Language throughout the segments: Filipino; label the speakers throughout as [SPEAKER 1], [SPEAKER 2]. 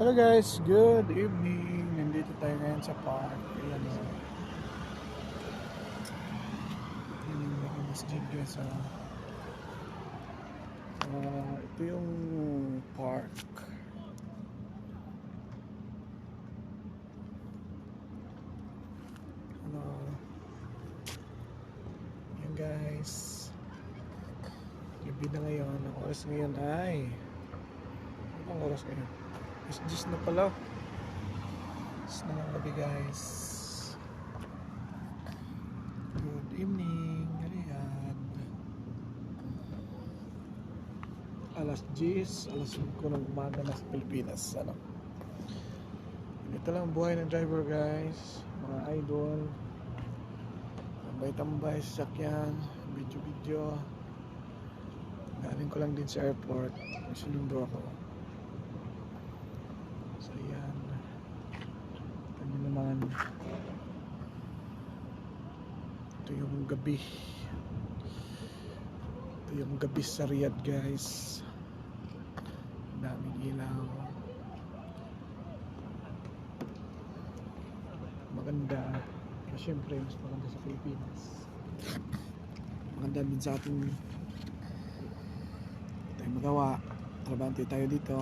[SPEAKER 1] Hello guys, good evening. Nandito tayo ngayon sa park. Ayan o. Yung masjid guys. Ito yung park. Ayan guys. Gabi na ngayon. Ang oras ngayon ay anong oras ngayon? Is na pala. Is na ng gabi guys. Good evening. Ayan. Alas 10, alas 5 ng umaga na sa Pilipinas. Ito lang ang buhay ng driver guys. Mga idol. Tambay-tambay sa sakyan. Video-video. Galing ko lang din sa airport. Sinundo ako. So yan. Ito naman. Ito yung gabi. Ito yung gabi sa Riyadh guys. Daming ilaw. Maganda. Siyempre mas maganda sa Pilipinas. Maganda din sa ating tayo magawa. Trabante tayo dito.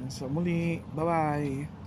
[SPEAKER 1] So muli, bye bye.